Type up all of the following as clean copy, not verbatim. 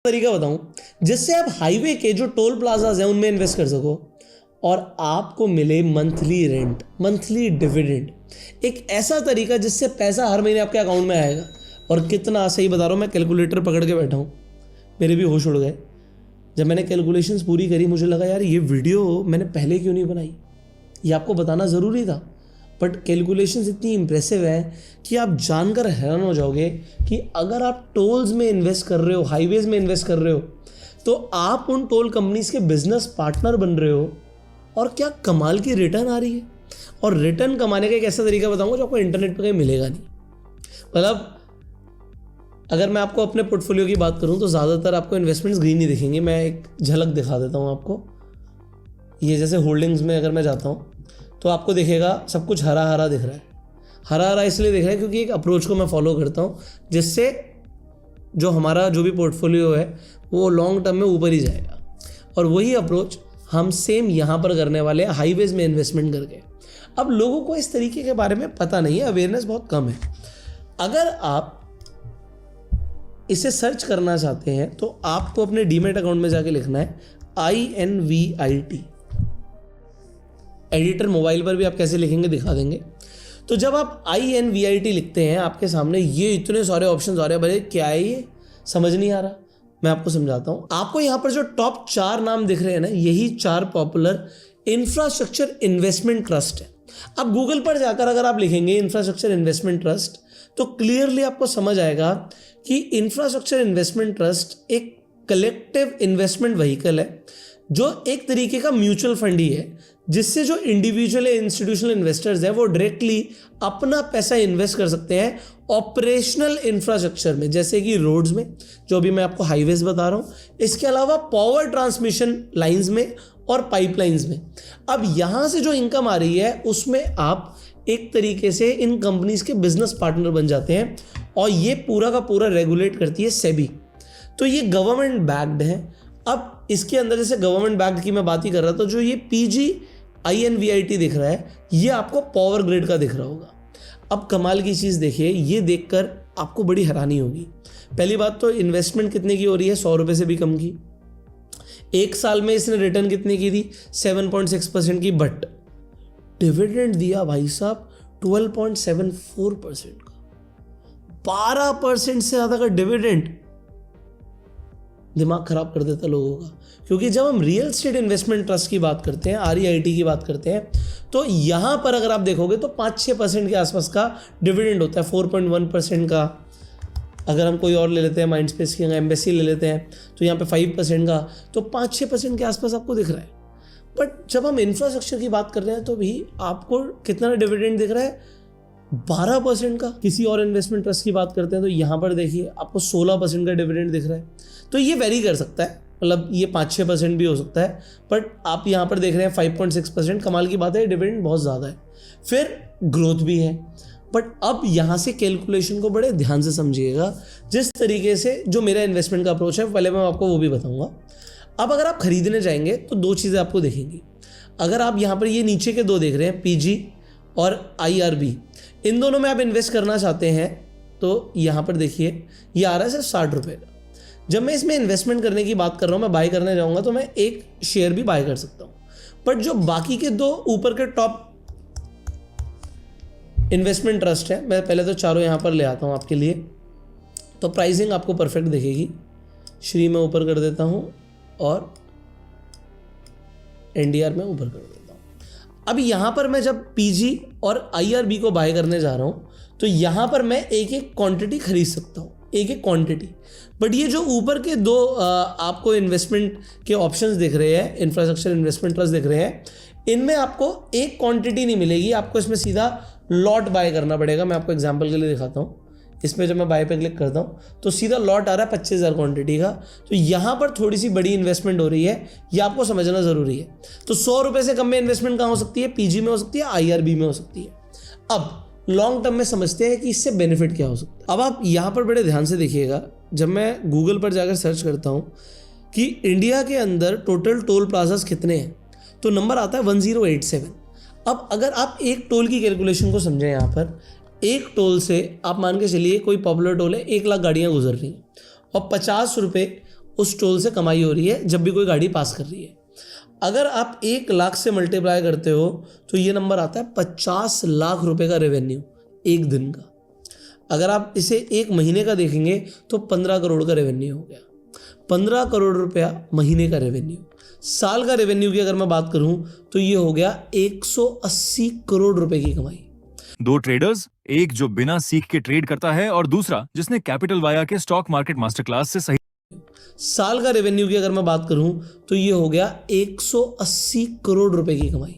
तरीका बताऊं जिससे आप हाईवे के जो टोल प्लाजाज हैं उनमें इन्वेस्ट कर सको और आपको मिले मंथली रेंट, मंथली डिविडेंड। एक ऐसा तरीका जिससे पैसा हर महीने आपके अकाउंट में आएगा। और कितना सही बता रहा हूँ, मैं कैलकुलेटर पकड़ के बैठा हूँ, मेरे भी होश उड़ गए। जब मैंने कैलकुलेशंस पूरी करी मुझे लगा यार ये वीडियो मैंने पहले क्यों नहीं बनाई, ये आपको बताना ज़रूरी था। बट कैलकुलेशंस इतनी इंप्रेसिव है कि आप जानकर हैरान हो जाओगे कि अगर आप टोल्स में इन्वेस्ट कर रहे हो, हाईवेज में इन्वेस्ट कर रहे हो, तो आप उन टोल कंपनीज के बिजनेस पार्टनर बन रहे हो और क्या कमाल की रिटर्न आ रही है। और रिटर्न कमाने का एक ऐसा तरीका बताऊंगा जो आपको इंटरनेट पर कहीं मिलेगा नहीं। मतलब अगर मैं आपको अपने पोर्टफोलियो की बात करूं तो ज़्यादातर आपको इन्वेस्टमेंट्स ग्रीन ही दिखेंगे। मैं एक झलक दिखा देता हूं आपको। ये जैसे होल्डिंग्स में अगर मैं जाता हूं तो आपको दिखेगा सब कुछ हरा हरा दिख रहा है। हरा हरा इसलिए दिख रहा है क्योंकि एक अप्रोच को मैं फॉलो करता हूँ जिससे जो हमारा जो भी पोर्टफोलियो है वो लॉन्ग टर्म में ऊपर ही जाएगा। और वही अप्रोच हम सेम यहाँ पर करने वाले हैं, हाईवेज में इन्वेस्टमेंट करके। अब लोगों को इस तरीके के बारे में पता नहीं है, अवेयरनेस बहुत कम है। अगर आप इसे सर्च करना चाहते हैं तो आपको अपने डीमेट अकाउंट में जाके लिखना है INVIT। एडिटर मोबाइल पर भी आप कैसे लिखेंगे दिखा देंगे। तो जब आप INVIT लिखते हैं आपके सामने ये इतने सारे ऑप्शंस आ रहे हैं। भाई क्या है ये, समझ नहीं आ रहा। मैं आपको समझाता हूँ। आपको यहाँ पर जो टॉप 4 नाम दिख रहे हैं ना, यही 4 पॉपुलर इंफ्रास्ट्रक्चर इन्वेस्टमेंट ट्रस्ट है। अब गूगल पर जाकर अगर आप लिखेंगे इंफ्रास्ट्रक्चर इन्वेस्टमेंट ट्रस्ट तो क्लियरली आपको समझ आएगा कि इंफ्रास्ट्रक्चर इन्वेस्टमेंट ट्रस्ट एक कलेक्टिव इन्वेस्टमेंट व्हीकल है जो एक तरीके का म्यूचुअल फंड ही है, जिससे जो इंडिविजुअल या इंस्टीट्यूशनल इन्वेस्टर्स हैं वो डायरेक्टली अपना पैसा इन्वेस्ट कर सकते हैं ऑपरेशनल इंफ्रास्ट्रक्चर में, जैसे कि रोड्स में, जो अभी मैं आपको हाईवेज बता रहा हूँ। इसके अलावा पावर ट्रांसमिशन लाइंस में और पाइपलाइंस में। अब यहाँ से जो इनकम आ रही है उसमें आप एक तरीके से इन कंपनीज के बिजनेस पार्टनर बन जाते हैं और ये पूरा का पूरा रेगुलेट करती है सेबी। तो ये गवर्नमेंट बैक्ड है। अब इसके अंदर जैसे गवर्नमेंट बैक्ड की मैं बात ही कर रहा था, जो ये PGINVIT दिख रहा है ये आपको पावर ग्रिड का दिख रहा होगा। अब कमाल की चीज़ देखिए, ये देखकर आपको बड़ी हैरानी होगी। पहली बात तो इन्वेस्टमेंट कितने की हो रही है, 100 रुपये से भी कम की। एक साल में इसने रिटर्न कितने की दी, 7.6% की। बट डिविडेंड दिया भाई साहब 12.74% का, 12% से ज़्यादा का डिविडेंड। दिमाग खराब कर देता लोगों का। क्योंकि जब हम रियल एस्टेट इन्वेस्टमेंट ट्रस्ट की बात करते हैं, REIT की बात करते हैं, तो यहाँ पर अगर आप देखोगे तो 5-6% के आसपास का डिविडेंड होता है, 4.1% का। अगर हम कोई और ले लेते हैं, माइंडस्पेस की एम्बेसी ले लेते हैं तो यहाँ पे 5% का, तो 5-6% के आसपास आपको दिख रहा है। बट जब हम इंफ्रास्ट्रक्चर की बात कर रहे हैं तो भी आपको कितना डिविडेंड दिख रहा है, 12% का। किसी और इन्वेस्टमेंट ट्रस्ट की बात करते हैं तो यहाँ पर देखिए आपको 16% का डिविडेंड दिख रहा है। तो ये वेरी कर सकता है, मतलब ये 5-6% भी हो सकता है। बट आप यहाँ पर देख रहे हैं 5.6%। कमाल की बात है, डिविडेंड बहुत ज़्यादा है। फिर ग्रोथ भी है। बट अब यहाँ से कैलकुलेशन को बड़े ध्यान से समझिएगा। जिस तरीके से जो मेरा इन्वेस्टमेंट का अप्रोच है पहले मैं आपको वो भी बताऊँगा। अब अगर आप खरीदने जाएंगे तो 2 चीज़ें आपको दिखेंगी। अगर आप यहाँ पर ये नीचे के 2 देख रहे हैं, PG और IRB, इन दोनों में आप इन्वेस्ट करना चाहते हैं तो यहाँ पर देखिए ये आ रहा है सिर्फ 60 रुपये का। जब मैं इसमें इन्वेस्टमेंट करने की बात कर रहा हूँ, मैं बाय करने जाऊँगा तो मैं एक शेयर भी बाय कर सकता हूँ। बट जो बाकी के 2 ऊपर के टॉप इन्वेस्टमेंट ट्रस्ट है, मैं पहले तो चारों यहाँ पर ले आता हूँ आपके लिए। तो प्राइसिंग आपको परफेक्ट दिखेगी। श्री में ऊपर कर देता हूँ और NDR में ऊपर कर देता हूँ। अब यहाँ पर मैं जब PG और IRB को बाय करने जा रहा हूँ तो यहाँ पर मैं एक एक क्वांटिटी खरीद सकता हूँ, एक एक क्वांटिटी। बट ये जो ऊपर के 2 आपको इन्वेस्टमेंट के ऑप्शंस दिख रहे हैं, इंफ्रास्ट्रक्चर इन्वेस्टमेंट ट्रस्ट दिख रहे हैं, इनमें आपको एक क्वांटिटी नहीं मिलेगी, आपको इसमें सीधा लॉट बाय करना पड़ेगा। मैं आपको एग्जांपल के लिए दिखाता हूँ। इसमें जब मैं बाय पे क्लिक करता हूँ तो सीधा लॉट आ रहा है 25,000 क्वांटिटी का। तो यहाँ पर थोड़ी सी बड़ी इन्वेस्टमेंट हो रही है, ये आपको समझना ज़रूरी है। तो 100 रुपये से कम में इन्वेस्टमेंट कहाँ हो सकती है, PG में हो सकती है, IRB में हो सकती है। अब लॉन्ग टर्म में समझते हैं कि इससे बेनिफिट क्या हो सकता है। अब आप यहाँ पर बड़े ध्यान से देखिएगा। जब मैं गूगल पर जाकर सर्च करता हूँ कि इंडिया के अंदर टोटल टोल प्लाजास कितने हैं तो नंबर आता है 1087। अब अगर आप एक टोल की कैलकुलेशन को समझें, यहाँ पर एक टोल से आप मान के चलिए कोई पॉपुलर टोल है, 1 लाख गाड़ियाँ गुजर रही हैं और 50 रुपये उस टोल से कमाई हो रही है जब भी कोई गाड़ी पास कर रही है। अगर आप 1 लाख से मल्टीप्लाई करते हो तो ये नंबर आता है 50 लाख रुपए का रेवेन्यू एक दिन का। अगर आप इसे एक महीने का देखेंगे तो 15 करोड़ का रेवेन्यू हो गया। 15 करोड़ रुपया महीने का रेवेन्यू। साल का रेवेन्यू की अगर मैं बात करूं तो ये हो गया 180 करोड़ रुपए की कमाई। 2 ट्रेडर्स, एक जो बिना सीख के ट्रेड करता है और दूसरा जिसने कैपिटल वाया के स्टॉक मार्केट मास्टर क्लास से सही। साल का रेवेन्यू की अगर मैं बात करूं तो ये हो गया 180 करोड़ रुपए की कमाई।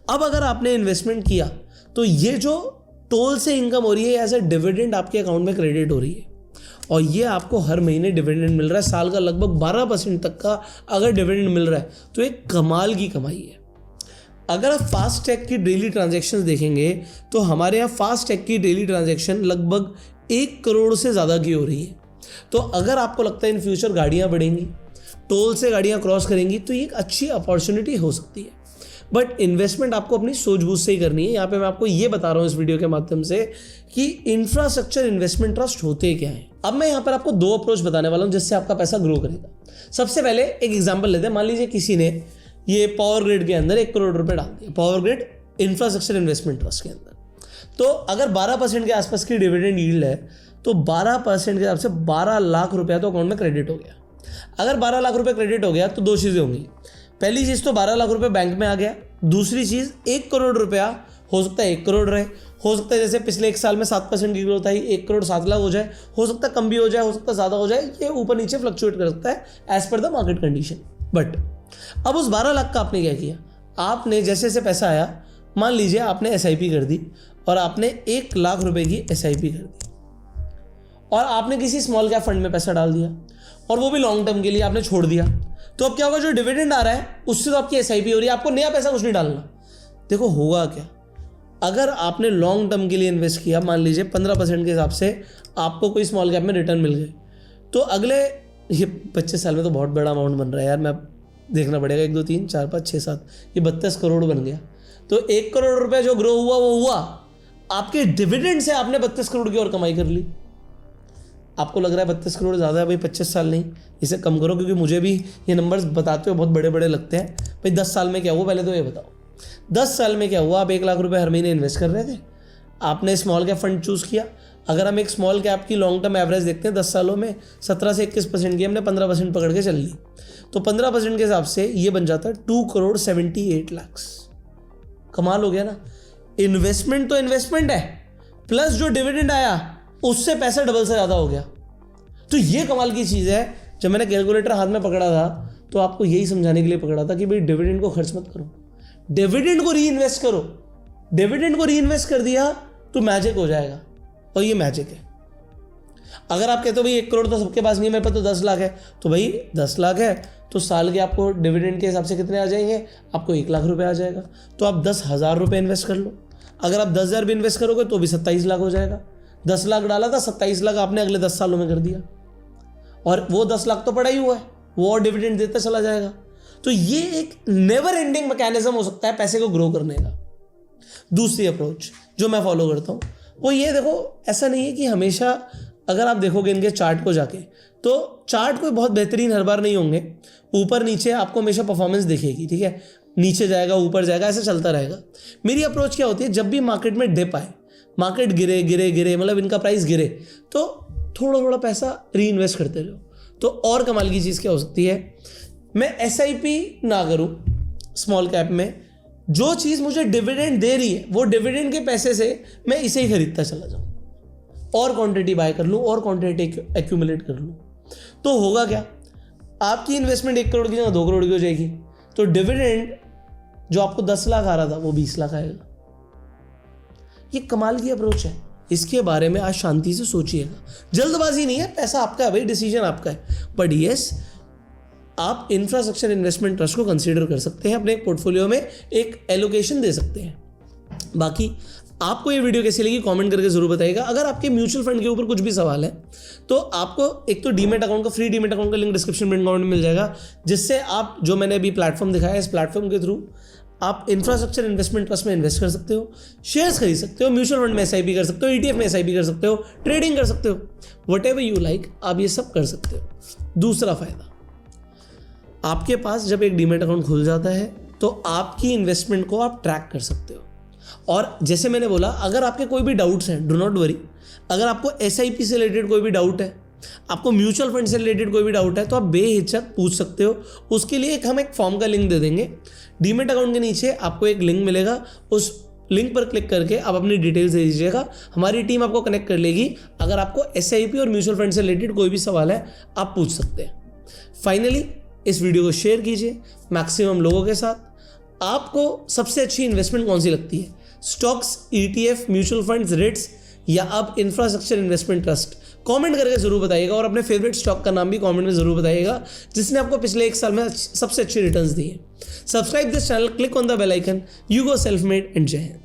अब अगर आपने इन्वेस्टमेंट किया तो ये जो टोल से इनकम हो रही है एज ए डिविडेंड आपके अकाउंट में क्रेडिट हो रही है और ये आपको हर महीने डिविडेंड मिल रहा है। साल का लगभग 12% तक का अगर डिविडेंड मिल रहा है तो एक कमाल की कमाई है। अगर आप फास्टैग की डेली ट्रांजैक्शंस देखेंगे तो हमारे यहाँ फास्टैग की डेली ट्रांजैक्शन लगभग 1 करोड़ से ज़्यादा की हो रही है। तो अगर आपको लगता है इन फ्यूचर गाड़ियाँ बढ़ेंगी, टोल से गाड़ियाँ क्रॉस करेंगी तो ये एक अच्छी अपॉर्चुनिटी हो सकती है। बट इन्वेस्टमेंट आपको अपनी सूझबूझ से ही करनी है। यहाँ पे मैं आपको ये बता रहा हूँ इस वीडियो के माध्यम से कि इंफ्रास्ट्रक्चर इन्वेस्टमेंट ट्रस्ट होते क्या हैं। अब मैं यहाँ पर आपको 2 अप्रोच बताने वाला हूँ जिससे आपका पैसा ग्रो करेगा। सबसे पहले एक एग्जाम्पल लेते हैं। मान लीजिए किसी ने ये पावर ग्रिड के अंदर 1 करोड़ रुपए डाल दिए, power grid infrastructure investment trust के अंदर। तो अगर 12% के आसपास की डिविडेंड यील्ड है तो 12% के हिसाब से 12 लाख रुपया तो अकाउंट में क्रेडिट हो गया। अगर 12 लाख रुपए क्रेडिट हो गया तो 2 चीज़ें होंगी। पहली चीज़ तो 12 लाख रुपए बैंक में आ गया। दूसरी चीज़ 1 करोड़ रुपया हो सकता है 1 करोड़ रहे, हो सकता है जैसे पिछले 1 साल में 7% की ग्रोथ आई 1 करोड़ 7 लाख हो जाए, हो सकता है कम भी हो जाए, हो सकता है ज़्यादा हो जाए। ये ऊपर नीचे फ्लक्चुएट कर सकता है as per the market condition. But अब उस 12 लाख का आपने क्या किया, आपने जैसे जैसे पैसा आया, मान लीजिए आपने SIP कर दी और आपने 1 लाख रुपए की SIP कर दी और आपने किसी स्मॉल कैप फंड में पैसा डाल दिया और वो भी लॉन्ग टर्म के लिए आपने छोड़ दिया। तो अब क्या होगा, जो डिविडेंड आ रहा है उससे तो आपकी SIP हो रही है, आपको नया पैसा कुछ नहीं डालना। देखो होगा क्या, अगर आपने लॉन्ग टर्म के लिए इन्वेस्ट किया, मान लीजिए 15% के हिसाब से आपको कोई स्मॉल कैप में रिटर्न मिल गए, तो अगले ये 25 साल में तो बहुत बड़ा अमाउंट बन रहा है यार, मैं देखना पड़ेगा 1 2 3 4 5 6 7, ये 32 करोड़ बन गया। तो 1 करोड़ रुपए जो ग्रो हुआ वो हुआ आपके डिविडेंड से, आपने 32 करोड़ की और कमाई कर ली। आपको लग रहा है 32 करोड़ ज़्यादा है भाई, 25 साल नहीं, इसे कम करो, क्योंकि मुझे भी ये नंबर्स बताते हुए बहुत बड़े बड़े लगते हैं। भाई 10 साल में क्या हुआ, पहले तो ये बताओ 10 साल में क्या हुआ। आप 1 लाख रुपए हर महीने इन्वेस्ट कर रहे थे, आपने स्मॉल कैप फंड चूज़ किया। अगर हम एक स्मॉल कैप की लॉन्ग टर्म एवरेज देखते हैं 10 सालों में 17 से 21% की, हमने 15% पकड़ के चल ली, तो 15% के हिसाब से ये बन जाता है 2 करोड़ 78 लाख। कमाल हो गया ना। इन्वेस्टमेंट तो इन्वेस्टमेंट है, प्लस जो डिविडेंड आया उससे पैसा डबल से ज़्यादा हो गया। तो ये कमाल की चीज़ है। जब मैंने कैलकुलेटर हाथ में पकड़ा था तो आपको यही समझाने के लिए पकड़ा था कि भाई डिविडेंड को खर्च मत करो, डिविडेंड को री इन्वेस्ट करो। डिविडेंड को री इन्वेस्ट कर दिया तो मैजिक हो जाएगा, और ये मैजिक है। अगर आप कहते हो भाई 1 करोड़ तो सबके पास नहीं है, मेरे पास तो 10 लाख है, तो भाई 10 लाख है तो साल के आपको डिविडेंड के हिसाब से कितने आ जाएंगे, आपको 1 लाख रुपए आ जाएगा। तो आप 10,000 रुपये इन्वेस्ट कर लो। अगर आप 10,000 भी इन्वेस्ट करोगे तो भी 27 लाख हो जाएगा। 10 लाख डाला था, 27 लाख आपने अगले 10 सालों में कर दिया, और वो 10 लाख तो पड़ा ही हुआ है, वो और डिविडेंड देता चला जाएगा। तो ये एक नेवर एंडिंग मैकेनिज्म हो सकता है पैसे को ग्रो करने का। दूसरी अप्रोच जो मैं फॉलो करता हूँ वो ये, देखो ऐसा नहीं है कि हमेशा, अगर आप देखोगे इनके चार्ट को जाके, तो चार्ट कोई बहुत बेहतरीन हर बार नहीं होंगे, ऊपर नीचे आपको हमेशा परफॉर्मेंस दिखेगी, ठीक है, नीचे जाएगा ऊपर जाएगा, ऐसा चलता रहेगा। मेरी अप्रोच क्या होती है, जब भी मार्केट में डिप आए, मार्केट गिरे गिरे गिरे, मतलब इनका प्राइस गिरे, तो थोड़ा थोड़ा पैसा री इन्वेस्ट करते रहो। तो और कमाल की चीज़ क्या हो सकती है, मैं SIP ना करूं स्मॉल कैप में, जो चीज़ मुझे डिविडेंड दे रही है वो डिविडेंड के पैसे से मैं इसे ही खरीदता चला जाऊं, और क्वांटिटी बाय कर लूं और क्वांटिटी एक्यूमुलेट कर लूं। तो होगा क्या, आपकी इन्वेस्टमेंट 1 करोड़ की जगह 2 करोड़ की हो जाएगी, तो डिविडेंड जो आपको 10 लाख आ रहा था वो 20 लाख आएगा। ये कमाल की अप्रोच है, इसके बारे में आज शांति से सोचिएगा। जल्दबाजी नहीं है, पैसा आपका है भाई, डिसीजन आपका है। बट यस, आप इंफ्रास्ट्रक्चर इन्वेस्टमेंट ट्रस्ट को कंसीडर कर सकते हैं, अपने पोर्टफोलियो में एक एलोकेशन दे सकते हैं। बाकी आपको ये वीडियो कैसी लगी कमेंट करके जरूर बताइएगा। अगर आपके म्यूचुअल फंड के ऊपर कुछ भी सवाल है तो आपको एक तो डीमेट अकाउंट का, फ्री डीमेट अकाउंट का लिंक डिस्क्रिप्शन में मिल जाएगा, जिससे आप, जो मैंने अभी प्लेटफॉर्म दिखाया है, इस प्लेटफॉर्म के थ्रू आप इंफ्रास्ट्रक्चर इन्वेस्टमेंट ट्रस्ट में इन्वेस्ट कर सकते हो, शेयर्स खरीद सकते हो, म्यूचुअल फंड में SIP कर सकते हो, ETF में SIP कर सकते हो, ट्रेडिंग कर सकते हो, व्हाटएवर यू लाइक, आप ये सब कर सकते हो। दूसरा फायदा, आपके पास जब एक डीमैट अकाउंट खुल जाता है तो आपकी इन्वेस्टमेंट को आप ट्रैक कर सकते हो। और जैसे मैंने बोला, अगर आपके कोई भी डाउट्स हैं, डू नॉट वरी। अगर आपको SIP से रिलेटेड कोई भी डाउट है, आपको म्यूचुअल फंड से रिलेटेड कोई भी डाउट है, तो आप बेहिचक पूछ सकते हो। उसके लिए हम एक फॉर्म का लिंक दे देंगे। डीमैट अकाउंट के नीचे आपको एक लिंक मिलेगा, उस लिंक पर क्लिक करके आप अपनी डिटेल्स दे दीजिएगा, हमारी टीम आपको कनेक्ट कर लेगी। अगर आपको SIP और म्यूचुअल फंड से रिलेटेड कोई भी सवाल है, आप पूछ सकते हैं। फाइनली इस वीडियो को शेयर कीजिए मैक्सिमम लोगों के साथ। आपको सबसे अच्छी इन्वेस्टमेंट कौन सी लगती है? Stocks, ETF, mutual funds, REITs या अब इंफ्रास्ट्रक्चर इन्वेस्टमेंट ट्रस्ट? कमेंट करके जरूर बताइएगा और अपने फेवरेट स्टॉक का नाम भी कमेंट में जरूर बताइएगा जिसने आपको पिछले 1 साल में सबसे अच्छे रिटर्न्स दिए। Subscribe this channel, click on the bell icon. You go self made and Jai Hind.